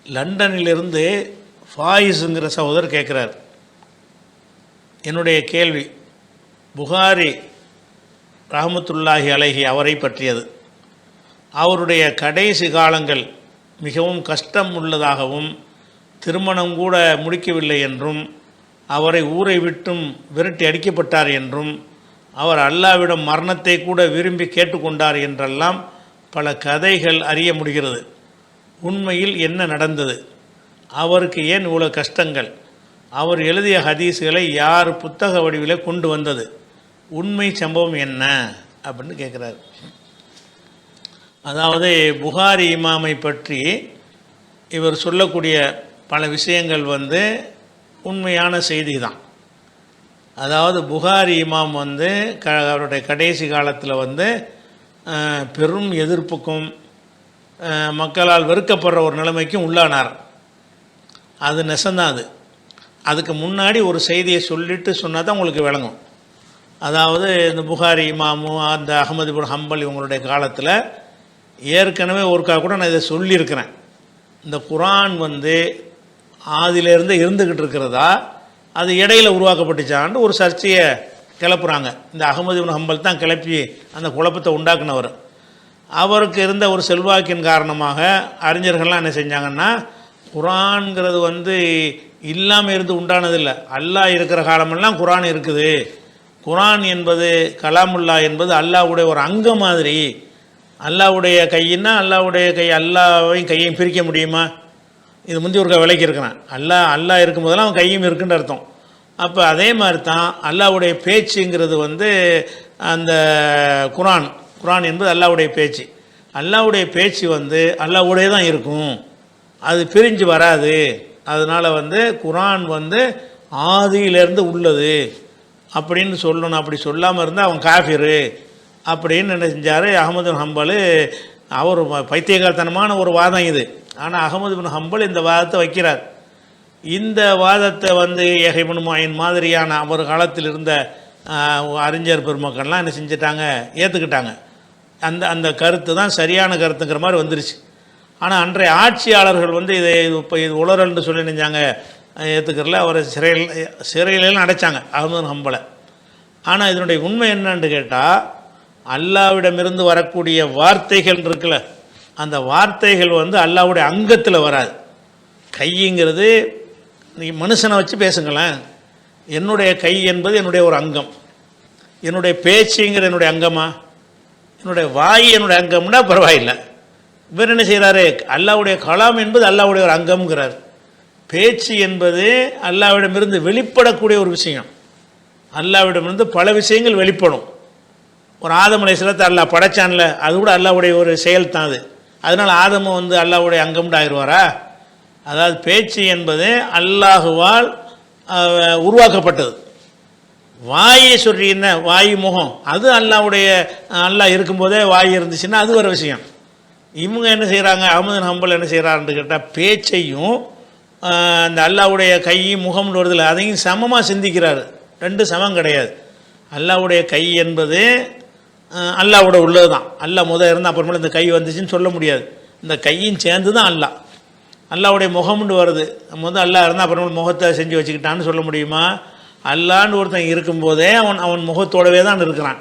லண்டனிலிருந்து ஃபாயிஸுங்கிற சகோதரர் கேட்குறார், என்னுடைய கேள்வி புகாரி ரஹமத்துல்லாஹி அலைஹி அவரை பற்றியது. அவருடைய கடைசி காலங்கள் மிகவும் கஷ்டம் உள்ளதாகவும் திருமணம் கூட முடிக்கவில்லை என்றும் அவரை ஊரை விட்டும் விரட்டி அடிக்கப்பட்டார் என்றும் அவர் அல்லாவிடம் மரணத்தை கூட விரும்பி கேட்டுக்கொண்டார் என்றெல்லாம் பல கதைகள் அறிய முடிகிறது. உண்மையில் என்ன நடந்தது? அவருக்கு ஏன் இவ்வளோ கஷ்டங்கள்? அவர் எழுதிய ஹதீஸுகளை யார் புத்தக வடிவில் கொண்டு வந்தது? உண்மை சம்பவம் என்ன அப்படின்னு கேட்குறாரு. அதாவது புகாரி இமாமை பற்றி இவர் சொல்லக்கூடிய பல விஷயங்கள் உண்மையான செய்தி தான். அதாவது புகாரி இமாம் அவருடைய கடைசி காலத்தில் பெரும் எதிர்ப்புக்கும் மக்களால் வெறுக்கப்படுற ஒரு நிலைமைக்கும் உள்ளானார். அது நெசந்தான். அதுக்கு முன்னாடி ஒரு செய்தியை சொல்லிட்டு சொன்னால் தான் உங்களுக்கு விளங்கும். அதாவது இந்த புகாரி இமாமும் அந்த அஹ்மது இப்னு ஹம்பல் இவங்களுடைய காலத்தில் ஏற்கனவே ஒருக்கா கூட நான் இதை சொல்லியிருக்கிறேன். இந்த குரான் ஆதியிலேருந்து இருந்துக்கிட்டு இருக்கிறதா, அது இடையில் உருவாக்கப்பட்டுச்சான்னு ஒரு சர்ச்சையை கிளப்புறாங்க. இந்த அஹ்மது இப்னு ஹம்பல் தான் கிளப்பி அந்த குழப்பத்தை உண்டாக்குனவர். அவருக்கு இருந்த ஒரு செல்வாக்கின் காரணமாக அறிஞர்கள்லாம் என்ன செஞ்சாங்கன்னா, குரான்கிறது இல்லாமல் இருந்து உண்டானதில்லை, அல்லாஹ் இருக்கிற காலமெல்லாம் குரான் இருக்குது, குரான் என்பது கலாமுல்லா என்பது அல்லாஹ்வுடைய ஒரு அங்கம் மாதிரி. அல்லாஹ்வுடைய கையின்னா அல்லாஹ்வுடைய கை, அல்லாஹ்வையும் கையையும் பிரிக்க முடியுமா? இது முந்தி ஒரு விலைக்கு இருக்கிறான். அல்லாஹ் இருக்கும்போதெல்லாம் அவன் கையும் இருக்குன்னு அர்த்தம். அப்போ அதே மாதிரி தான் அல்லாஹ்வுடைய பேச்சுங்கிறது அந்த குரான் என்பது அல்லாஹ்வுடைய பேச்சு. அல்லாஹ்வுடைய பேச்சு அல்லாஹ்வுடைய தான் இருக்கும், அது பிரிஞ்சு வராது. அதனால் குரான் ஆதியிலேருந்து உள்ளது அப்படின்னு சொல்லணும். அப்படி சொல்லாமல் இருந்தால் அவன் காஃபிரு அப்படின்னு என்ன செஞ்சார் அஹ்மது இப்னு ஹம்பல். அவர் பைத்தியகாரத்தனமான ஒரு வாதம் இது. ஆனால் அஹ்மது இப்னு ஹம்பல் இந்த வாதத்தை வைக்கிறார். இந்த வாதத்தை யஹ்யா இப்னு மயின் மாதிரியான அவர் காலத்தில் இருந்த அறிஞர் பெருமக்கள்லாம் என்ன செஞ்சிட்டாங்க, ஏற்றுக்கிட்டாங்க. அந்த கருத்து தான் சரியான கருத்துங்கிற மாதிரி வந்துருச்சு. ஆனால் அன்றைய ஆட்சியாளர்கள் இப்போ இது உளறல்னு சொல்லி நினைஞ்சாங்க, ஏற்றுக்கிறல. அவரை சிறையிலாம் அடைச்சாங்க அஹ்மது ஹம்பலை. ஆனால் இதனுடைய உண்மை என்னன்னு கேட்டால், அல்லாவிடமிருந்து வரக்கூடிய வார்த்தைகள் இருக்குல்ல, அந்த வார்த்தைகள் அல்லாஹ்வுடைய அங்கத்தில் வராது. கைங்கிறது நீ மனுஷனை வச்சு பேசுங்களேன், என்னுடைய கை என்பது என்னுடைய ஒரு அங்கம். என்னுடைய பேச்சுங்கிற என்னுடைய அங்கமா? என்னுடைய வாய் என்னுடைய அங்கம்னா பரவாயில்லை. இவர் என்ன செய்கிறாரு, அல்லாஹ்வுடைய கலாம் என்பது அல்லாஹ்வுடைய ஒரு அங்கம்ங்கிறார். பேச்சு என்பது அல்லாஹ்விடமிருந்து வெளிப்படக்கூடிய ஒரு விஷயம். அல்லாஹ்விடமிருந்து பல விஷயங்கள் வெளிப்படும். ஒரு ஆதம் அலைஹிஸ்ஸலாத்தை அல்லாஹ் படைச்சான்ல, அது கூட அல்லாஹ்வுடைய ஒரு செயல் தான் அது. அதனால் ஆதமும் அல்லாஹ்வுடைய அங்கம்னு ஆயிடுவாரா? அதாவது பேச்சு என்பது அல்லாஹுவால் உருவாக்கப்பட்டது. வாயை சொல்றீங்கன்னா வாய் முகம், அது அல்லாஹ் இருக்கும்போதே வாய் இருந்துச்சுன்னா அது ஒரு விஷயம். இவங்க என்ன செய்கிறாங்க, அஹ்மது இப்னு ஹம்பல் என்ன செய்கிறாருன்னு கேட்டால், பேச்சையும் அந்த அல்லாஹ்வுடைய கையும் முகம்னு வருதில்ல, அதையும் சமமாக சிந்திக்கிறாரு. ரெண்டு சமம் கிடையாது. அல்லாஹ்வுடைய கை என்பது அல்லாஹ்வோட உள்ளது தான். அல்லாஹ் இருந்தால் அப்புறமேல இந்த கை வந்துச்சுன்னு சொல்ல முடியாது. இந்த கையும் சேர்ந்து தான் அல்லாஹ்வுடைய முகம்னு வருது. அல்லாஹ் இருந்தால் அப்புறமேல முகத்தை செஞ்சு வச்சுக்கிட்டான்னு சொல்ல முடியுமா? அல்லான்னு ஒருத்தன் இருக்கும்போதே அவன் முகத்தோடவே தான் இருக்கிறான்.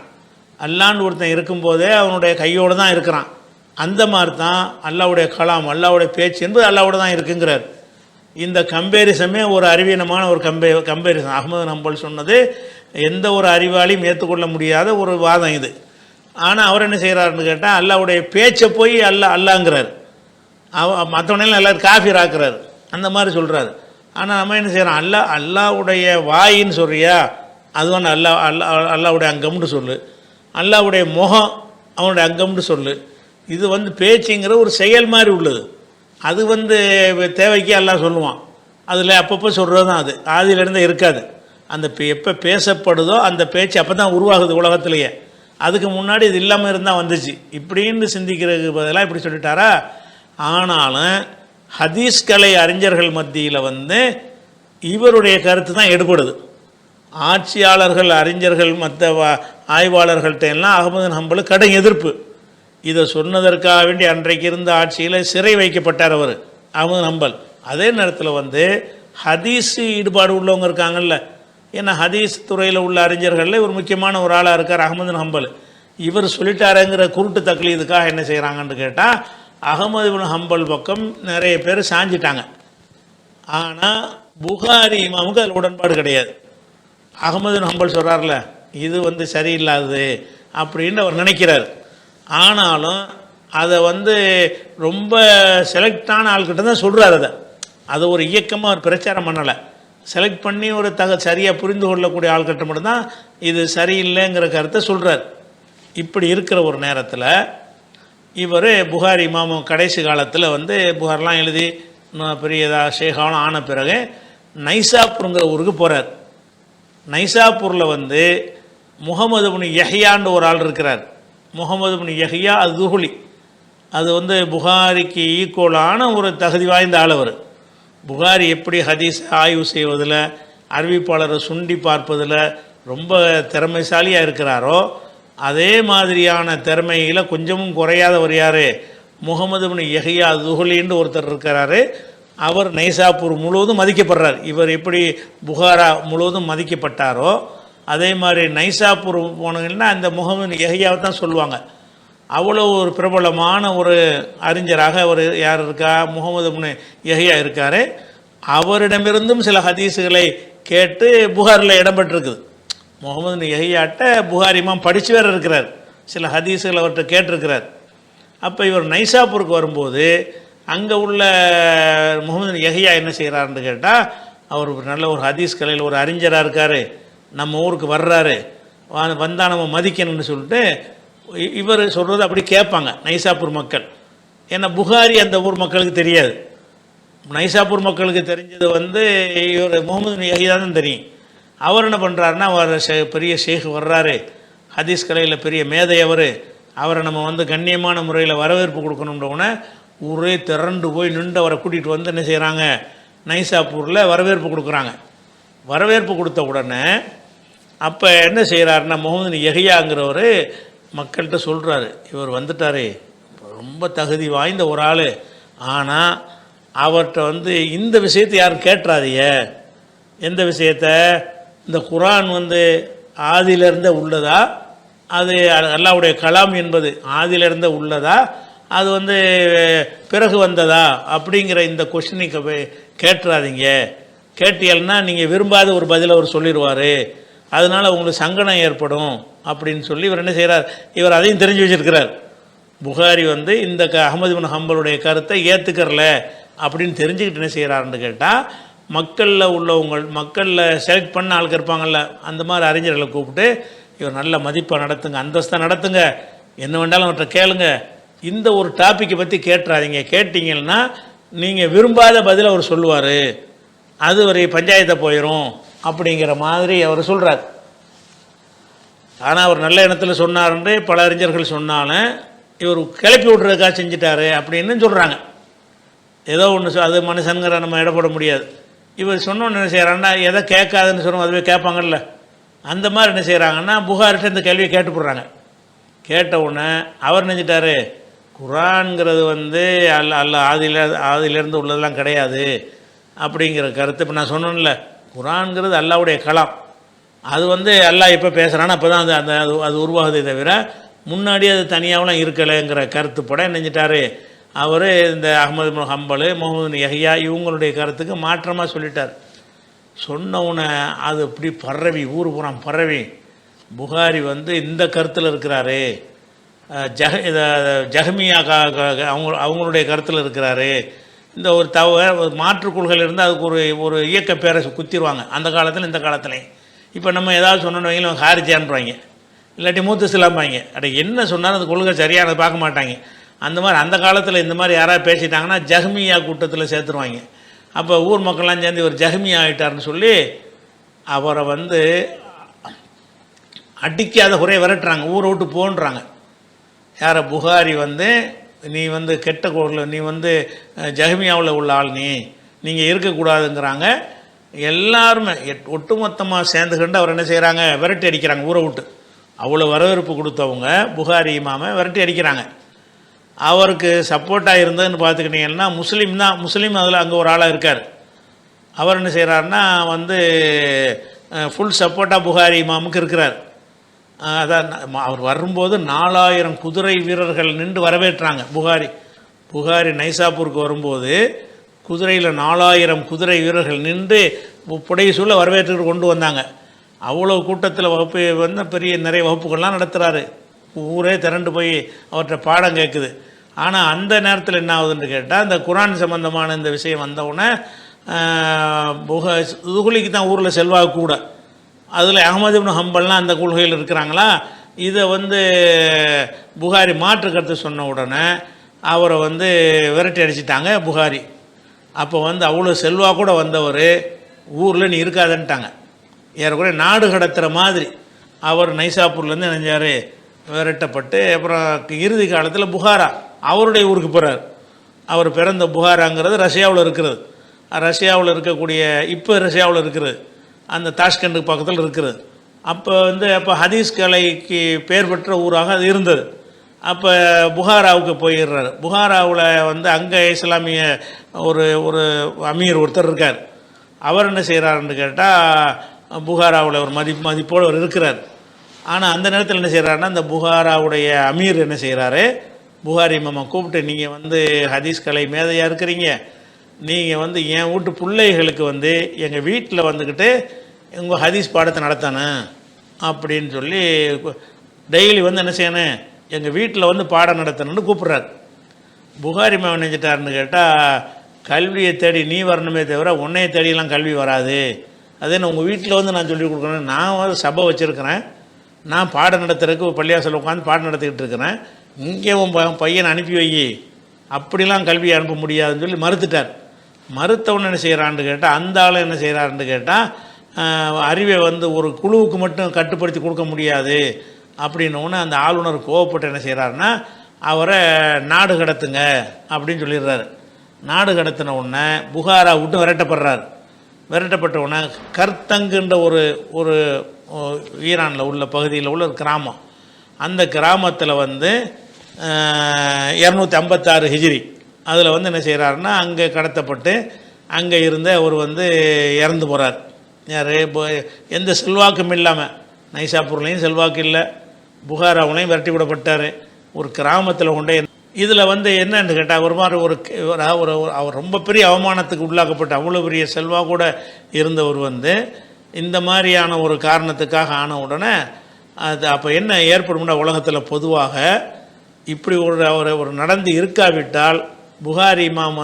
அல்லான்னு ஒருத்தன் இருக்கும்போதே அவனுடைய கையோடு தான் இருக்கிறான். அந்த மாதிரி தான் அல்லாஹ்வுடைய கலாம், அல்லாஹ்வுடைய பேச்சு என்பது அல்லாஹ்வோட தான் இருக்குங்கிறார். இந்த கம்பேரிசமே ஒரு அறிவீனமான ஒரு கம்பேரிசன். அஹ்மது ஹம்பல் சொன்னது எந்த ஒரு அறிவாளியும் ஏற்றுக்கொள்ள முடியாத ஒரு வாதம் இது. ஆனால் அவர் என்ன செய்கிறாருன்னு கேட்டால், அல்லாஹ்வுடைய பேச்சை போய் அல்லாங்கிறார். மற்றவனையும் எல்லாரும் காஃபிர் ஆக்குறாரு, அந்த மாதிரி சொல்கிறாரு. ஆனால் நம்ம என்ன செய்கிறோம், அல்லாஹ்வுடைய வாயின்னு சொல்கிறியா, அது அல்லாஹ்வுடைய அங்கம்னு சொல்லு, அல்லாஹ்வுடைய முகம் அவனுடைய அங்கம்னு சொல்லு. இது பேச்சுங்கிற ஒரு செயல் மாதிரி உள்ளது. அது தேவைக்கு அல்லாஹ் சொல்லுவான். அதில் அப்பப்போ சொல்கிறது தான். அது ஆதியிலேருந்து இருக்காது. அந்த எப்போ பேசப்படுதோ அந்த பேச்சு அப்போ தான் உருவாகுது உலகத்திலேயே. அதுக்கு முன்னாடி இது இல்லாமல் இருந்தால் வந்துச்சு. இப்படின்னு சிந்திக்கிறதுக்கு பதிலாக இப்படி சொல்லிட்டாரா? ஆனாலும் ஹதீஸ் கலை அறிஞர்கள் மத்தியில் இவருடைய கருத்து தான் எடுபடுது. ஆட்சியாளர்கள், அறிஞர்கள், மற்ற ஆய்வாளர்கள்ட்ட எல்லாம் அஹ்மது இப்னு ஹம்பல் கடும் எதிர்ப்பு. இதை சொன்னதற்காக வேண்டி அன்றைக்கு இருந்த ஆட்சியில் சிறை வைக்கப்பட்டார் அவர். அஹ்மது ஹம்பல். அதே நேரத்தில் வந்து ஹதீஸ் ஈடுபாடு உள்ளவங்க இருக்காங்கல்ல, ஏன்னா ஹதீஸ் துறையில் உள்ள அறிஞர்களில் ஒரு முக்கியமான ஒரு ஆளாக இருக்கார் அஹ்மது ஹம்பல். இவர் சொல்லிட்டாருங்கிற குருட்டு தக்லீதுக்காக என்ன செய்கிறாங்கன்னு கேட்டால் அஹ்மது இப்னு ஹம்பல் பக்கம் நிறைய பேர் சாஞ்சிட்டாங்க. ஆனால் புகாரி இமாமுக்கு அதில் உடன்பாடு கிடையாது. அஹ்மது இப்னு ஹம்பல் சொல்கிறார்ல, இது வந்து சரியில்லாதது அப்படின்னு அவர் நினைக்கிறார். ஆனாலும் அதை வந்து ரொம்ப செலக்டான ஆள்கிட்ட தான் சொல்கிறார். அதை ஒரு இயக்கமாக அவர் பிரச்சாரம் பண்ணலை. செலக்ட் பண்ணி ஒரு சரியாக புரிந்து கொள்ளக்கூடிய ஆள்கிட்ட மட்டும்தான் இது சரியில்லைங்கிற கருத்தை சொல்கிறார். இப்படி இருக்கிற ஒரு நேரத்தில் இவர் புகாரி இமாமும் கடைசி காலத்தில் வந்து புகார்லாம் எழுதி பெரியதாக ஷேகாலம் ஆன பிறகு நைசாப்பூருங்கிற ஊருக்கு போகிறார். நைசாப்பூரில் வந்து முகமது இப்னு யஹ்யான்னு ஒரு ஆள் இருக்கிறார். முகமது இப்னு யஹ்யா அது துஹுலி, அது வந்து புகாரிக்கு ஈக்குவலான ஒரு தகுதி வாய்ந்த ஆள். அவர் புகாரி எப்படி ஹதீஸ் ஆய்வு செய்வதில், அறிவிப்பாளரை சுண்டி பார்ப்பதில் ரொம்ப திறமைசாலியாக இருக்கிறாரோ, அதே மாதிரியான திறமையில் கொஞ்சமும் குறையாதவர் யார்? முகமது இப்னு யஹ்யா துஹுலின்னு ஒருத்தர் இருக்கிறாரு. அவர் நைசாப்பூர் முழுவதும் மதிக்கப்படுறார். இவர் எப்படி புகாரா முழுவதும் மதிக்கப்பட்டாரோ அதே மாதிரி நைசாப்பூர் போனீங்கன்னா அந்த முகமது யஹ்யாவை தான் சொல்லுவாங்க. அவ்வளோ ஒரு பிரபலமான ஒரு அறிஞராக அவர் யார் இருக்கா? முகமது இப்னு யஹ்யா இருக்கார். அவரிடமிருந்தும் சில ஹதீஸுகளை கேட்டு புகாரில் இடம்பெற்றிருக்குது. முகமது யஹ்யாட்ட புகாரி இமாம் படித்து வேறு இருக்கிறார், சில ஹதீஸுகள் அவர்கிட்ட கேட்டிருக்கிறார். அப்போ இவர் நைசாப்பூருக்கு வரும்போது அங்கே உள்ள முகமது யஹ்யா என்ன செய்கிறாருன்னு கேட்டால், அவர் நல்ல ஒரு ஹதீஸ் கலையில் ஒரு அறிஞராக இருக்கார், நம்ம ஊருக்கு வர்றாரு, வந்தால் நம்ம மதிக்கணும்னு சொல்லிட்டு இவர் சொல்கிறது அப்படி கேட்பாங்க நைசாப்பூர் மக்கள். ஏன்னா புகாரி அந்த ஊர் மக்களுக்கு தெரியாது. நைசாப்பூர் மக்களுக்கு தெரிஞ்சது வந்து இவர் முகமது யஹ்யா தான் தெரியும். அவர் என்ன பண்ணுறாருன்னா, அவர் பெரிய ஷேக் வர்றாரு, ஹதீஸ் கலையில் பெரிய மேதை அவர், அவரை நம்ம வந்து கண்ணியமான முறையில் வரவேற்பு கொடுக்கணுன்றவுடனே ஊரே திரண்டு போய் நின்று அவரை கூட்டிகிட்டு வந்து என்ன செய்கிறாங்க, நைசாப்பூரில் வரவேற்பு கொடுக்குறாங்க. வரவேற்பு கொடுத்த உடனே அப்போ என்ன செய்கிறாருன்னா, முகமது யஹ்யாங்கிறவர் மக்கள்கிட்ட சொல்கிறாரு, இவர் வந்துட்டார், ரொம்ப தகுதி வாய்ந்த ஒரு ஆள், ஆனால் அவர்கிட்ட வந்து இந்த விஷயத்தை யாரும் கேட்டுறாதீங்க. எந்த விஷயத்தை? இந்த குரான் வந்து ஆதியிலிருந்தே உள்ளதா, அது அல்லாஹ்வுடைய கலாம் என்பது ஆதியிலிருந்தே உள்ளதா, அது வந்து பிறகு வந்ததா அப்படிங்கிற இந்த கொஸ்டினுக்கு கேட்டுறாதீங்க. கேட்டீங்கன்னா நீங்கள் விரும்பாத ஒரு பதில் அவர் சொல்லிடுவார், அதனால் உங்களுக்கு சங்கடம் ஏற்படும் அப்படின்னு சொல்லி இவர் என்ன செய்கிறார், இவர் அதையும் தெரிஞ்சு வச்சுருக்கிறார். புகாரி வந்து இந்த அஹ்மது இப்னு ஹம்பலுடைய கருத்தை ஏற்றுக்கறல அப்படின்னு தெரிஞ்சுக்கிட்டு என்ன செய்கிறாருன்னு கேட்டால், மக்களில் உள்ளவங்க, மக்களில் செலக்ட் பண்ண ஆளுக்கு இருப்பாங்கள்ல, அந்த மாதிரி அறிஞர்களை கூப்பிட்டு இவர் நல்ல மதிப்பாக நடத்துங்க, அந்தஸ்தாக நடத்துங்க, என்ன வேண்டாலும் அவர்கிட்ட கேளுங்க, இந்த ஒரு டாப்பிக்கை பற்றி கேட்டுறாதீங்க, கேட்டிங்கன்னா நீங்கள் விரும்பாத பதில் அவர் சொல்லுவார், அது ஒரு பஞ்சாயத்தை போயிடும் அப்படிங்கிற மாதிரி அவர் சொல்கிறார். ஆனால் அவர் நல்ல எண்ணத்தில் சொன்னார்ன்று பல அறிஞர்கள் சொன்னாலும் இவர் கிளப்பி விட்றதுக்காக செஞ்சிட்டாரு அப்படின்னு சொல்கிறாங்க. ஏதோ ஒன்று அது மனுஷனுங்கிற நம்ம இடப்பட முடியாது. இவர் சொன்னோன்னு என்ன செய்கிறாங்கன்னா, எதை கேட்காதுன்னு சொன்னோம் அதுவே கேட்பாங்கல்ல, அந்த மாதிரி என்ன செய்கிறாங்கன்னா புகார்கிட்ட இந்த கேள்வியை கேட்டுப்படுறாங்க. கேட்ட உடனே அவர் நினைச்சிட்டாரு, குரான்ங்கிறது வந்து ஆதியிலேருந்து உள்ளதெல்லாம் கிடையாது அப்படிங்கிற கருத்து. இப்போ நான் சொன்னேன்ல, குரான்ங்கிறது அல்லாஹ்வுடைய கலாம், அது வந்து அல்லாஹ் எப்போ பேசுகிறான்னு அப்போ தான் அது உருவாகுதே தவிர முன்னாடி அது தனியாகலாம் இருக்கலைங்கிற கருத்துப்பட நினைச்சிட்டாரு அவர். இந்த அஹ்மது இப்னு ஹம்பல், முகமது யஹ்யா இவங்களுடைய கருத்துக்கு மாற்றமாக சொல்லிட்டார். சொன்னவுடனே அது இப்படி பரவி ஊர் பூரா பரவி, புகாரி வந்து இந்த கருத்தில் இருக்கிறாரு, ஜஹ்மியா அவங்களுடைய கருத்தில் இருக்கிறாரு, இந்த ஒரு மாற்றுக் கொள்கையில் இருந்து அதுக்கு ஒரு இயக்க பேரை குத்திடுவாங்க அந்த காலத்தில் இந்த காலத்துலேயும். இப்போ நம்ம ஏதாவது சொன்னோன்னு வைங்களேன் ஹாரிஜான்றாங்க, இல்லாட்டி மூத்தசிலாம்பாங்க. அட என்ன சொன்னாலும் அந்த கொள்கை சரியானதை பார்க்க மாட்டாங்க. அந்த மாதிரி அந்த காலத்தில் இந்த மாதிரி யாராவது பேசிட்டாங்கன்னா ஜஹ்மியா கூட்டத்தில் சேர்த்துருவாங்க. அப்போ ஊர் மக்கள்லாம் சேர்ந்து இவர் ஜஹ்மியா ஆகிட்டார்னு சொல்லி அவரை வந்து அடிக்காத குறைய விரட்டுறாங்க, ஊரை விட்டு போன்றாங்க. யாரை? புகாரி வந்து நீ வந்து கெட்ட கோரில், நீ வந்து ஜஹ்மியாவில் உள்ள ஆள், நீங்கள் இருக்கக்கூடாதுங்கிறாங்க. எல்லாருமே ஒட்டுமொத்தமாக சேர்ந்துக்கிண்டு அவர் என்ன செய்கிறாங்க, விரட்டி அடிக்கிறாங்க ஊரை விட்டு. அவ்வளோ வரவேற்பு கொடுத்தவங்க புகாரி இமாமை விரட்டி அடிக்கிறாங்க. அவருக்கு சப்போர்ட்டாக இருந்ததுன்னு பார்த்துக்கிட்டிங்கன்னா முஸ்லீம் தான். முஸ்லீம் அதில் அங்கே ஒரு ஆளாக இருக்கார். அவர் என்ன செய்கிறாருன்னா வந்து ஃபுல் சப்போர்ட்டாக புகாரி இமாமுக்கு இருக்கிறார். அதான் அவர் வரும்போது 4000 குதிரை வீரர்கள் நின்று வரவேற்றாங்க. புகாரி நைசாப்பூருக்கு வரும்போது குதிரையில் 4000 குதிரை வீரர்கள் நின்று புடைசூழ வரவேற்று கொண்டு வந்தாங்க. அவ்வளோ கூட்டத்தில் வகுப்பு வந்து நிறைய வகுப்புகள்லாம் நடத்துகிறாரு. ஊரே திரண்டு போய் அவர்கிட்ட பாடம் கேட்குது. ஆனால் அந்த நேரத்தில் என்ன ஆகுதுன்னு கேட்டால், இந்த குரான் சம்பந்தமான இந்த விஷயம் வந்தவுடனே துகுலிக்கு தான் ஊரில் செல்வாக்கு கூட. அதில் அஹ்மது இப்னு ஹம்பல்லாம் அந்த கொள்கையில் இருக்கிறாங்களா. இதை வந்து புகாரி மாற்று கருத்து சொன்ன உடனே அவரை வந்து விரட்டி அடிச்சிட்டாங்க புகாரி. அப்போ வந்து அவ்வளோ செல்வாக்கு கூட வந்தவர் ஊரில் நீ இருக்காதுன்ட்டாங்க. ஏறக்குறைய நாடு கடத்துகிற மாதிரி அவர் நைசாப்பூர்லேருந்து நினைஞ்சார், விரட்டப்பட்டு அப்புறம் இறுதி காலத்தில் புகாரா அவருடைய ஊருக்கு போகிறார். அவர் பிறந்த புகாராங்கிறது ரஷ்யாவில் இருக்கிறது. ரஷ்யாவில் இருக்கக்கூடிய இப்போ ரஷ்யாவில் இருக்கிறது, அந்த தாஷ்கண்டுக்கு பக்கத்தில் இருக்கிறது. அப்போ ஹதீஸ் கலைக்கு பெயர் பெற்ற ஊராக அது இருந்தது. அப்போ புகாராவுக்கு போயிடுறாரு. புகாராவில் அங்கே இஸ்லாமிய ஒரு அமீர் ஒருத்தர் இருக்கார். அவர் என்ன செய்கிறாருன்னு கேட்டால், புகாராவில் ஒரு மதிப்போடு அவர் இருக்கிறார். ஆனால் அந்த நேரத்தில் என்ன செய்கிறாருன்னா, அந்த புகாராவுடைய அமீர் என்ன செய்கிறாரு, புகாரி இமாமை கூப்பிட்டு, நீங்கள் ஹதீஸ் கலை மேதையாக இருக்கிறீங்க, நீங்கள் என் வீட்டு பிள்ளைகளுக்கு எங்கள் வீட்டில் வந்துக்கிட்டு உங்கள் ஹதீஸ் பாடத்தை நடத்தணும் அப்படின்னு சொல்லி டெய்லி என்ன செய்யணும், எங்கள் வீட்டில் பாடம் நடத்தணும்னு கூப்பிட்றாரு. புகாரி இமாம் நினைச்சிட்டாருன்னு கேட்டால், கல்வியை தேடி நீ வரணுமே தவிர உன்னையை தேடியெல்லாம் கல்வி வராது. அதே உங்கள் வீட்டில் நான் சொல்லிக் கொடுக்கணும். நான் சபை வச்சுருக்கிறேன், நான் பாடம் நடத்துறதுக்கு பள்ளியாசல் உட்காந்து பாடம் நடத்திக்கிட்டு இருக்கிறேன், இங்கே உன் பையனை அனுப்பி வை, அப்படிலாம் கல்வியை அனுப்ப முடியாதுன்னு சொல்லி மறுத்துட்டார். மறுத்தவன் என்ன செய்கிறான்னு கேட்டால், அந்த ஆள் என்ன செய்கிறாருன்னு கேட்டால், அறிவை ஒரு குழுவுக்கு மட்டும் கட்டுப்படுத்தி கொடுக்க முடியாது அப்படின்னோடனே அந்த ஆளுநர் கோவப்பட்டு என்ன செய்கிறாருன்னா, அவரை நாடு கடத்துங்க அப்படின்னு சொல்லிடுறாரு. நாடு கடத்தின உடனே புகாரா விட்டு விரட்டப்பட்ட உடனே கர்த்தங்குன்ற ஒரு ஈரானில் உள்ள பகுதியில் உள்ள ஒரு கிராமம், அந்த கிராமத்தில் 256 ஹிஜ்ரி அதில் என்ன செய்கிறாருன்னா, அங்கே கடத்தப்பட்டு அங்கே இருந்த அவர் இறந்து போகிறார். யார், எந்த செல்வாக்கும் இல்லாமல், நைசாப்பூர்லேயும் செல்வாக்கு இல்லை, புகாராவுலையும் விரட்டி விடப்பட்டார். ஒரு கிராமத்தில் கொண்டே இதில் என்னன்னு கேட்டால், ஒரு மாதிரி அவர் ரொம்ப பெரிய அவமானத்துக்கு உள்ளாக்கப்பட்ட, அவ்வளோ பெரிய செல்வா கூட இருந்தவர் இந்த மாதிரியான ஒரு காரணத்துக்காக ஆன உடனே அது அப்போ என்ன ஏற்படும்னா, உலகத்தில் பொதுவாக இப்படி ஒரு நடந்து இருக்காவிட்டால் புகாரி இமாம்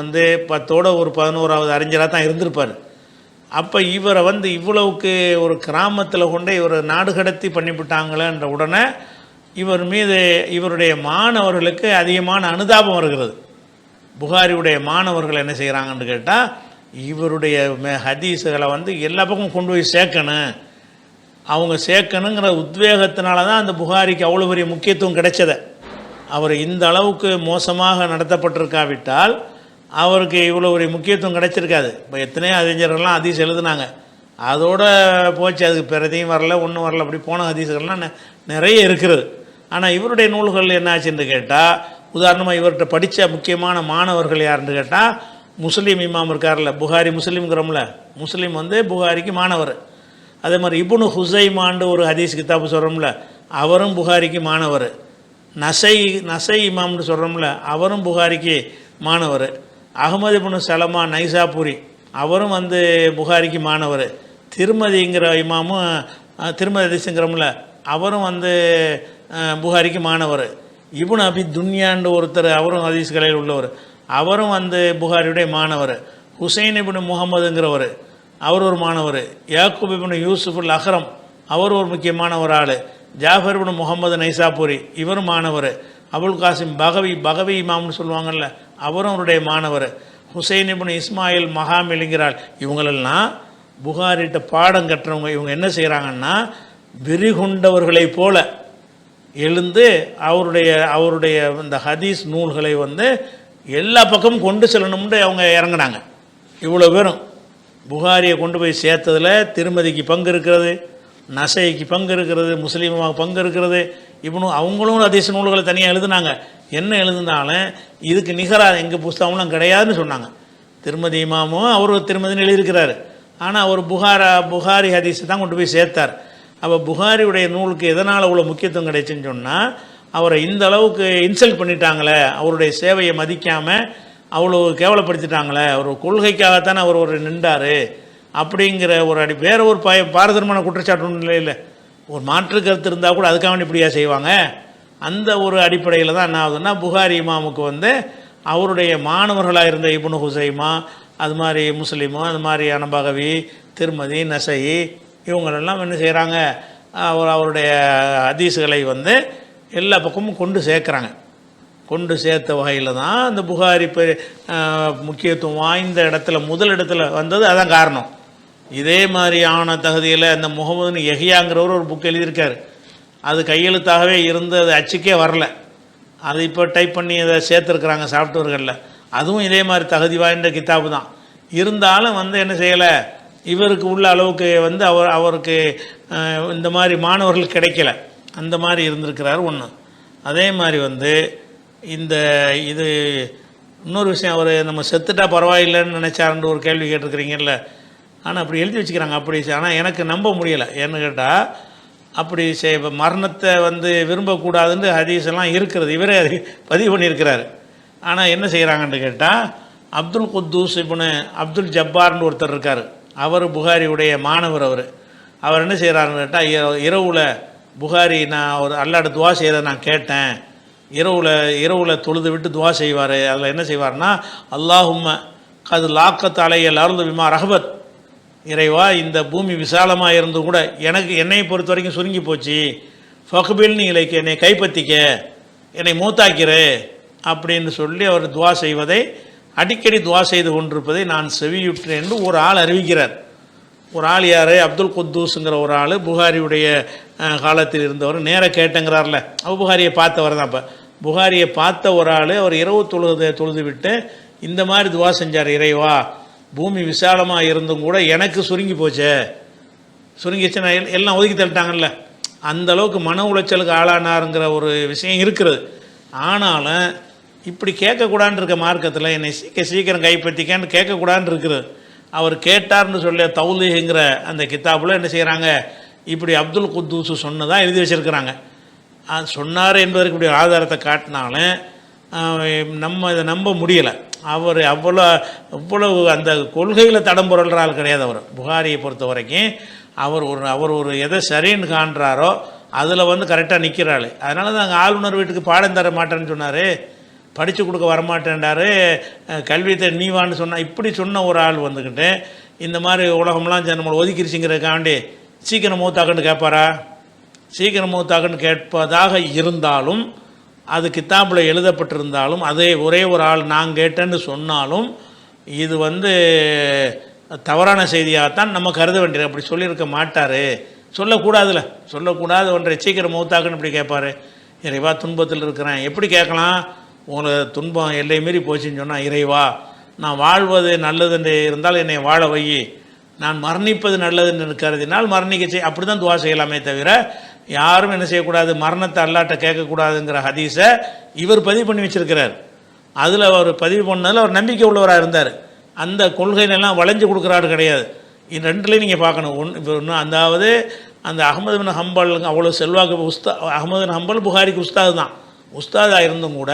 10ஓட ஒரு 11ஆவது அறிஞராக தான் இருந்திருப்பார். அப்போ இவரை இவ்வளவுக்கு ஒரு கிராமத்தில் கொண்டு இவர் நாடு கடத்தி பண்ணிவிட்டாங்களேன்ற உடனே இவர் மீது இவருடைய மாணவர்களுக்கு அதிகமான அனுதாபம் வருகிறது. புகாரியுடைய மாணவர்கள் என்ன செய்கிறாங்கன்னு கேட்டால், இவருடைய ஹதீஸுகளை எல்லா பக்கமும் கொண்டு போய் சேர்க்கணும், அவங்க சேர்க்கணுங்கிற உத்வேகத்தினால தான் அந்த புகாரிக்கு அவ்வளோ பெரிய முக்கியத்துவம் கிடைச்சதை. அவர் இந்த அளவுக்கு மோசமாக நடத்தப்பட்டிருக்காவிட்டால் அவருக்கு இவ்வளோ ஒரு முக்கியத்துவம் கிடைச்சிருக்காது. இப்போ எத்தனையோ அறிஞர்கள்லாம் ஹதீஸ் எழுதுனாங்க, அதோடு போச்சு, அதுக்கு பிறதையும் வரல, ஒன்றும் வரல, அப்படி போன ஹதீஸுகள்லாம் நிறைய இருக்கிறது. ஆனால் இவருடைய நூல்கள் என்னாச்சுன்னு கேட்டால், உதாரணமாக இவர்கிட்ட படித்த முக்கியமான மாணவர்கள் யாருன்னு கேட்டால், முஸ்லீம் இமாம் இருக்கார்ல, புகாரி முஸ்லீம்ங்கிறோம்ல, முஸ்லீம் புகாரிக்கு மாணவர். அதே மாதிரி இப்னு ஹுசைமாண்டு ஒரு ஹதீஸ் கிதாபு சொல்கிறோம்ல, அவரும் புகாரிக்கு மாணவர். நசை இமாம்னு சொல்கிறோம்ல, அவரும் புகாரிக்கு மாணவர். அகமது இப்னு சலமா நைசாபூரி, அவரும் புகாரிக்கு மாணவர். திருமதிங்கிற இமாமும் திருமதி ஹதீஸுங்கிறோம்ல, அவரும் புகாரிக்கு மாணவர். இப்னு அபி துன்யான்னு ஒருத்தர், அவரும் ஹதீஸ் கலையில் உள்ளவர், அவரும் புகாரியுடைய மாணவர். ஹுசைன் இப்னு முகமதுங்கிறவர், அவர் ஒரு மாணவர். யாக்கூப் இப்னு யூசுஃபுல் அஹ்ரம், அவர் ஒரு முக்கியமான ஒரு ஆள். ஜாஃபர் இப்னு முகமது நைசாபூரி, இவரும் மாணவர். அபுல் காசிம் பகவி இமாம்னு சொல்லுவாங்கள்ல, அவரும் அவருடைய மாணவர். ஹுசைன் இப்னு இஸ்மாயில் மகாமிலிங்கிறாள். இவங்களெல்லாம் புகாரிட்ட பாடம் கட்டுறவங்க. இவங்க என்ன செய்கிறாங்கன்னா, வெறிகொண்டவர்களை போல எழுந்து அவருடைய இந்த ஹதீஸ் நூல்களை எல்லா பக்கமும் கொண்டு செல்லணும்னு அவங்க இறங்கினாங்க. இவ்வளோ பேரும் புகாரியை கொண்டு போய் சேர்த்ததில் திருமதிக்கு பங்கு இருக்கிறது, நசைக்கு பங்கு இருக்கிறது, முஸ்லீமாக பங்கு இருக்கிறது. அவங்களும் ஹதீஸ் நூல்களை தனியாக எழுதுனாங்க. என்ன எழுதுனாலும் இதுக்கு நிகராக எங்கள் புஸ்தகம்லாம் கிடையாதுன்னு சொன்னாங்க. திருமதி இமாமும் அவர் திருமதின்னு எழுதியிருக்கிறாரு. ஆனால் அவர் புகாரி ஹதீஸை தான் கொண்டு போய் சேர்த்தார். அப்போ புகாரியுடைய நூலுக்கு எதனால் அவ்வளோ முக்கியத்துவம் கிடைச்சுன்னு சொன்னால், அவரை இந்த அளவுக்கு இன்சல்ட் பண்ணிட்டாங்களே, அவருடைய சேவையை மதிக்காமல் அவ்வளோ கேவலப்படுத்திட்டாங்களே, அவர் கொள்கைக்காகத்தானே அவர் ஒரு நின்றார் அப்படிங்கிற ஒரு வேற ஒரு பாரதூரமான குற்றச்சாட்டு ஒன்றும் இல்லை. ஒரு மாற்று கருத்து இருந்தால் கூட அதுக்காக இப்படியா செய்வாங்க? அந்த ஒரு அடிப்படையில் தான் என்ன ஆகுதுன்னா, புகாரி இமாமுக்கு வந்து அவருடைய மாணவர்களாக இருந்த இப்னு ஹுசைமா, அது மாதிரி முஸ்லிமு, அது மாதிரி அனபகவி, திருமதி, நசை, இவங்களெல்லாம் என்ன செய்கிறாங்க, அவருடைய ஹதீஸுகளை வந்து எல்லா பக்கமும் கொண்டு சேர்க்குறாங்க. கொண்டு சேர்த்த வகையில் தான் இந்த புகாரி முக்கியத்துவம் வாய்ந்த இடத்துல முதல் இடத்துல வந்தது. அதான் காரணம். இதே மாதிரியான தகுதியில் இந்த முகமது யஹ்யாங்கிறவர் ஒரு புக் எழுதியிருக்காரு. அது கையெழுத்தாகவே இருந்து அது அச்சுக்கே வரல. அது இப்போ டைப் பண்ணி அதை சேர்த்துருக்குறாங்க சாஃப்ட்வேர்களில். அதுவும் இதே மாதிரி தகுதி வாய்ந்த கித்தாபு தான். இருந்தாலும் வந்து என்ன செய்யலை, இவருக்கு உள்ள அளவுக்கு வந்து அவருக்கு இந்த மாதிரி மாணவர்கள் கிடைக்கல. அந்த மாதிரி இருந்திருக்கிறார் ஒன்று. அதே மாதிரி வந்து இது இன்னொரு விஷயம், அவர் நம்ம செத்துட்டா பரவாயில்லைன்னு நினச்சாருன்ற ஒரு கேள்வி கேட்டிருக்கிறீங்கல்ல. ஆனால் அப்படி எழுதி வச்சுக்கிறாங்க. அப்படி ஆனால் எனக்கு நம்ப முடியலை. ஏன்னு கேட்டால், அப்படி மரணத்தை வந்து விரும்பக்கூடாதுன்னு ஹதீஸ் எல்லாம் இருக்கிறது. இவரே அதை பதிவு பண்ணியிருக்கிறார். ஆனால் என்ன செய்கிறாங்கன்னு கேட்டால், அப்துல் குத்தூஸ் இப்னு அப்துல் ஜப்பார்னு ஒருத்தர் இருக்கார். அவர் புகாரியுடைய மாணவர். அவர் என்ன செய்கிறாருன்னு கேட்டால், இரவில் புகாரி நான் ஒரு அல்லாஹ்ட்ட துவா செய்கிறத நான் கேட்டேன். இரவில் தொழுது விட்டு துவா செய்வார். அதில் என்ன செய்வார்னா, அல்லாஹும்ம கது லாக்கத் அலையல் அருள் விமா ரஹபத், இறைவா இந்த பூமி விசாலமாக இருந்து கூட என்னை பொறுத்த வரைக்கும் சுருங்கி போச்சு, ஃபக்பில்னி இலைக்கு என்னை கைப்பற்றிக்க, என்னை மூத்தாக்கிறே அப்படின்னு சொல்லி அவர் துவா செய்வதை, அடிக்கடி துவா செய்து கொண்டிருப்பதை நான் செவியுற்றேன் என்று ஒரு ஆள் அறிவிக்கிறார். ஒரு ஆள் யார்? அப்துல் குத்தூஸுங்கிற ஒரு ஆள், புகாரியுடைய காலத்தில் இருந்தவர். நேராக கேட்டேங்கிறார்ல, புகாரியை பார்த்தவர் தான். இப்போ புகாரியை பார்த்த ஒரு ஆள், அவர் இரவு தொழுது விட்டு இந்த மாதிரி துவா செஞ்சார், இறைவா பூமி விசாலமாக இருந்தும் கூட எனக்கு சுருங்கி போச்சே, சுருங்கிச்சுன்னா எல்லாம் ஒதுக்கி தள்ளிட்டாங்கல்ல, அந்த அளவுக்கு மன உளைச்சலுக்கு ஆளானாருங்கிற ஒரு விஷயம் இருக்கிறது. ஆனாலும் இப்படி கேட்கக்கூடாதுன்னு இருக்க மார்க்கத்தில் என்னை சீக்கிரம் கைப்பற்றிக்கன்னு கேட்கக்கூடாதுன்னு இருக்குது. அவர் கேட்டார்னு சொல்ல தௌலீஹுங்கிற அந்த கித்தாபில் என்ன செய்கிறாங்க, இப்படி அப்துல் குத்தூஸ் சொன்னதாக எழுதி வச்சுருக்கிறாங்க. சொன்னார் என்பதற்கு இப்படி ஆதாரத்தை காட்டினாலும் நம்ம இதை நம்ப முடியலை. அவர் அவ்வளவு அந்த கொள்கையில் தடம் புரள்ற ஆள் கிடையாது. அவர் புகாரியை பொறுத்த வரைக்கும் அவர் ஒரு எதை சரின்னு காண்றாரோ அதில் வந்து கரெக்டாக நிற்கிறாள். அதனால தான் அங்கே ஆளுநர் வீட்டுக்கு பாடம் தர மாட்டேன்னு சொன்னார், படித்து கொடுக்க வரமாட்டேன்டார், கல்வியத்தை நீவான்னு சொன்னால். இப்படி சொன்ன ஒரு ஆள் வந்துக்கிட்டு இந்த மாதிரி உலகம்லாம் நம்மளை ஒதுக்கிருச்சுங்கிறதுக்காண்டி சீக்கிரம் மூத்தாக்குன்னு கேட்பாரா? சீக்கிரம் மூத்தாக்குன்னு கேட்பதாக இருந்தாலும், அது கித்தாப்பில் எழுதப்பட்டிருந்தாலும், அதே ஒரே ஒரு ஆள் நான் கேட்டேன்னு சொன்னாலும் இது வந்து தவறான செய்தியாகத்தான் நம்ம கருத வேண்டியது. அப்படி சொல்லியிருக்க மாட்டார். சொல்லக்கூடாது ஒன்றை சீக்கிரம் மூத்தாக்குன்னு இப்படி கேட்பார். இறைவா துன்பத்தில் இருக்கிறேன், எப்படி கேட்கலாம்? உங்களை துன்பம் எல்லை மீறி போச்சுன்னு சொன்னால், இறைவா நான் வாழ்வது நல்லதுன்னு இருந்தால் என்னை வாழ வை, நான் மரணிப்பது நல்லதுன்னு கருதினால் மரணிக்க செய், அப்படி தான் துவா செய்யலாமே தவிர யாரும் என்ன செய்யக்கூடாது, மரணத்தை அல்லாட்ட கேட்கக்கூடாதுங்கிற ஹதீஸை இவர் பதிவு பண்ணி வச்சிருக்கிறார். அதில் அவர் பதிவு பண்ணதில் அவர் நம்பிக்கை உள்ளவராக இருந்தார். அந்த கொள்கையிலெல்லாம் வளைஞ்சு கொடுக்குறாரு கிடையாது. இது ரெண்டுலேயும் நீங்கள் பார்க்கணும். ஒன்று அதாவது அந்த அஹ்மது பின் ஹம்பல் அவ்வளோ செல்வாக்கு அஹ்மது பின் ஹம்பல் புகாரிக்கு உஸ்தாது தான். உஸ்தாதாக இருந்தும் கூட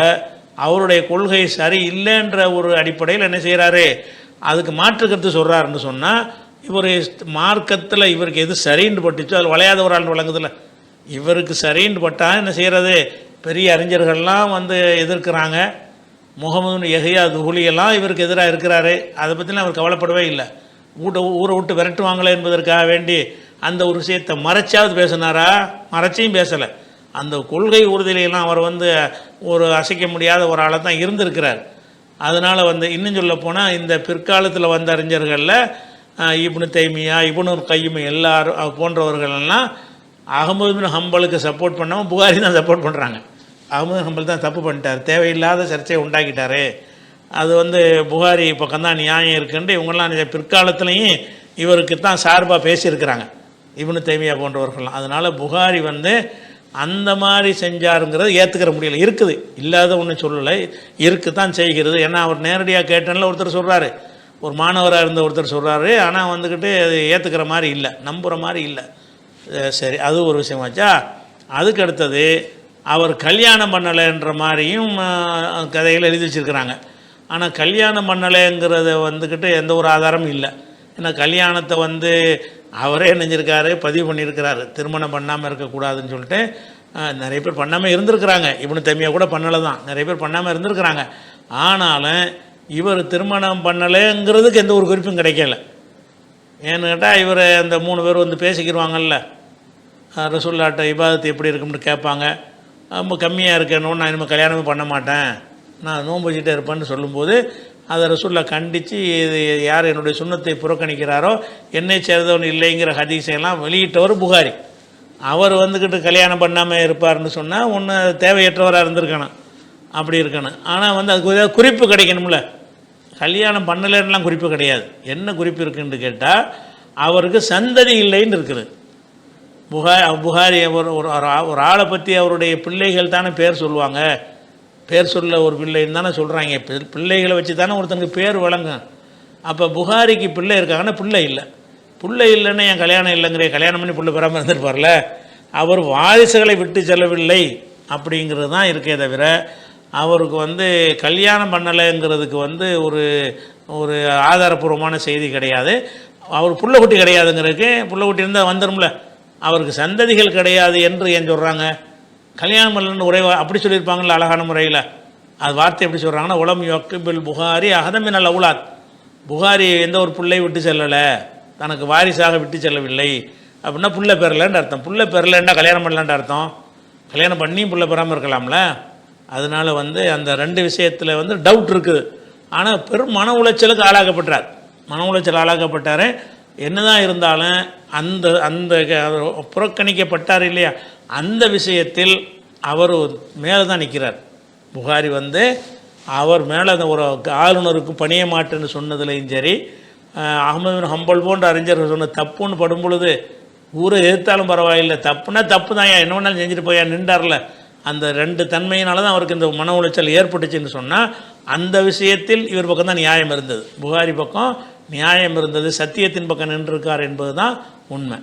அவருடைய கொள்கை சரி இல்லைன்ற ஒரு அடிப்படையில் என்ன செய்கிறாரு, அதுக்கு மாற்று கருத்து சொல்கிறாருன்னு சொன்னால், இவர் மார்க்கத்தில் இவருக்கு எது சரின்னு பட்டுச்சோ அதில் வளையாத ஒரு ஆள் வழங்குதில்ல, இவருக்கு சரின்னு பட்டால் என்ன செய்கிறது, பெரிய அறிஞர்கள்லாம் வந்து எதிர்க்கிறாங்க. முகமது யஹ்யா துஹுலியெல்லாம் இவருக்கு எதிராக இருக்கிறாரு. அதை பற்றிலாம் அவர் கவலைப்படவே இல்லை. ஊரை விட்டு விரட்டுவாங்களே என்பதற்காக வேண்டி அந்த ஒரு விஷயத்தை மறைச்சாவது பேசினாரா? மறைச்சியும் பேசலை. அந்த கொள்கை உறுதியிலாம் அவர் வந்து ஒரு அசைக்க முடியாத ஒரு ஆளை தான் இருந்திருக்கிறார். அதனால் வந்து இன்னும் சொல்ல போனால் இந்த பிற்காலத்தில் வந்த அறிஞர்களில் இப்னு தைமியா, இப்னு கையும் எல்லாரும் போன்றவர்களெல்லாம் அஹ்மது பின் ஹம்பலுக்கு சப்போர்ட் பண்ணாமல் புகாரி தான் சப்போர்ட் பண்ணுறாங்க. அஹ்மது ஹம்பல் தான் தப்பு பண்ணிட்டார், தேவையில்லாத சர்ச்சையை உண்டாக்கிட்டார், அது வந்து புகாரி பக்கம்தான் நியாயம் இருக்குன்ட்டு இவங்கெல்லாம் பிற்காலத்துலேயும் இவருக்கு தான் சார்பாக பேசியிருக்கிறாங்க, இப்னு தைமியா போன்றவர்கள்லாம். அதனால் புகாரி வந்து அந்த மாதிரி செஞ்சாருங்கிறத ஏற்றுக்கிற முடியல. இருக்குது, இல்லாத ஒன்று சொல்லலை, இருக்கு தான் செய்கிறது. ஏன்னா அவர் நேரடியாக கேட்டேன்ல ஒருத்தர் சொல்கிறாரு, ஒரு மாணவராக இருந்த ஒருத்தர் சொல்கிறாரு. ஆனால் வந்துக்கிட்டு அது ஏற்றுக்கிற மாதிரி இல்லை, நம்புகிற மாதிரி இல்லை. சரி, அது ஒரு விஷயமாச்சா. அதுக்கு அடுத்தது அவர் கல்யாணம் பண்ணலைன்ற மாதிரியும் கதைகள் எழுதி வச்சுருக்கிறாங்க. ஆனால் கல்யாணம் பண்ணலைங்கிறத வந்துக்கிட்டு எந்த ஒரு ஆதாரமும் இல்லை. ஏன்னா கல்யாணத்தை அவரே நினைஞ்சிருக்காரு, பதிவு பண்ணியிருக்கிறாரு, திருமணம் பண்ணாமல் இருக்கக்கூடாதுன்னு சொல்லிட்டு. நிறைய பேர் பண்ணாமல் இருந்திருக்கிறாங்க, இப்னு தைமியா கூட பண்ணலை தான், நிறைய பேர் பண்ணாமல் இருந்திருக்கிறாங்க. ஆனாலும் இவர் திருமணம் பண்ணலைங்கிறதுக்கு எந்த ஒரு குறிப்பும் கிடைக்கல. ஏன்னு கேட்டால் இவர் அந்த 3 பேர் பேசிக்கிடுவாங்கல்ல, ரசூலுல்லாஹ்ட்ட இபாதத்து எப்படி இருக்கும்னு கேட்பாங்க. ரொம்ப கம்மியாக இருக்கணும், நான் இனிமேல் கல்யாணமே பண்ண மாட்டேன், நான் நோன்பு வச்சுட்டே இருப்பேன்னு சொல்லும்போது அதை ரசூலுல்லாஹ் கண்டித்து, இது யார் என்னுடைய சுன்னத்தை புறக்கணிக்கிறாரோ என்னை சேர்ந்தவன் இல்லைங்கிற ஹதீஸையெல்லாம் வெளியிட்டவர் புகாரி. அவர் கல்யாணம் பண்ணாமல் இருப்பார்னு சொன்னால் ஒன்று தேவையற்றவராக இருந்திருக்கணும், அப்படி இருக்கணும். ஆனால் அதுக்கு ஏதாவது குறிப்பு கிடைக்கணும்ல. கல்யாணம் பண்ணலைன்னுலாம் குறிப்பு கிடையாது. என்ன குறிப்பு இருக்குன்னு கேட்டால் அவருக்கு சந்ததி இல்லைன்னு இருக்குது. புகாரி ஒரு ஆளை பற்றி அவருடைய பிள்ளைகள் தானே பேர் சொல்லுவாங்க, பேர் சொல்ல ஒரு பிள்ளைன்னு தானே சொல்கிறாங்க. பிள்ளைகளை வச்சு தானே ஒருத்தனுக்கு பேர் வழங்கும். அப்போ புகாரிக்கு பிள்ளை இருக்காங்கன்னா பிள்ளை இல்லை, பிள்ளை இல்லைன்னு என் கல்யாணம் இல்லைங்கிற, கல்யாணம் பண்ணி பிள்ளை பெறாமல் இருந்திருப்பார்ல. அவர் வாரிசுகளை விட்டு செல்லவில்லை அப்படிங்கிறது தான் இருக்கே தவிர அவருக்கு கல்யாணம் பண்ணலைங்கிறதுக்கு ஒரு ஒரு ஆதாரபூர்வமான செய்தி கிடையாது. அவர் புள்ள குட்டி கிடையாதுங்கிறதுக்கு, புள்ள குட்டி இருந்தால் வந்துடும்ல, அவருக்கு சந்ததிகள் கிடையாது என்று ஏன் சொல்கிறாங்க? கல்யாணம் பண்ணலன்னு ஒரே அப்படி சொல்லியிருப்பாங்கள்ல அழகான முறையில். அது வார்த்தை எப்படி சொல்கிறாங்கன்னா, உலம் யொக்கிபில் புகாரி அகதமினல் அவுலாத். புகாரி எந்த ஒரு பிள்ளை விட்டு செல்லலை, தனக்கு வாரிசாக விட்டு செல்லவில்லை அப்படின்னா புள்ள பெறலைன்னு அர்த்தம். புள்ள பெறலைன்னா கல்யாணம் பண்ணலான்ட்டு அர்த்தம். கல்யாணம் பண்ணியும் புள்ள பெறாமல் இருக்கலாம்ல. அதனால் அந்த 2 விஷயத்தில் டவுட் இருக்குது. ஆனால் பெரும் மன உளைச்சலுக்கு ஆளாக்கப்பட்டார், மன உளைச்சல் ஆளாக்கப்பட்டார். என்னதான் இருந்தாலும் அந்த அந்த புறக்கணிக்கப்பட்டார் இல்லையா, அந்த விஷயத்தில் அவர் மேலே தான் நிற்கிறார். புகாரி அவர் மேலே ஒரு ஆளுநருக்கு பணிய மாட்டேன்னு சொன்னதுலையும் சரி, அஹ்மது பின் ஹம்பல் போன்ற அறிஞர்கள் சொன்ன தப்புன்னு படும் பொழுது ஊரை எதிர்த்தாலும் பரவாயில்லை, தப்புனா தப்பு தான், என்ன வேணாலும் செஞ்சுட்டு போயா நின்றார்ல. அந்த 2 தன்மையினால தான் அவருக்கு இந்த மன உளைச்சல் ஏற்பட்டுச்சுன்னு சொன்னால், அந்த விஷயத்தில் இவர் பக்கம் தான் நியாயம் இருந்தது, புகாரி பக்கம் நியாயம் இருந்தது, சத்தியத்தின் பக்கம் நின்றிருக்கார் என்பது தான் உண்மை.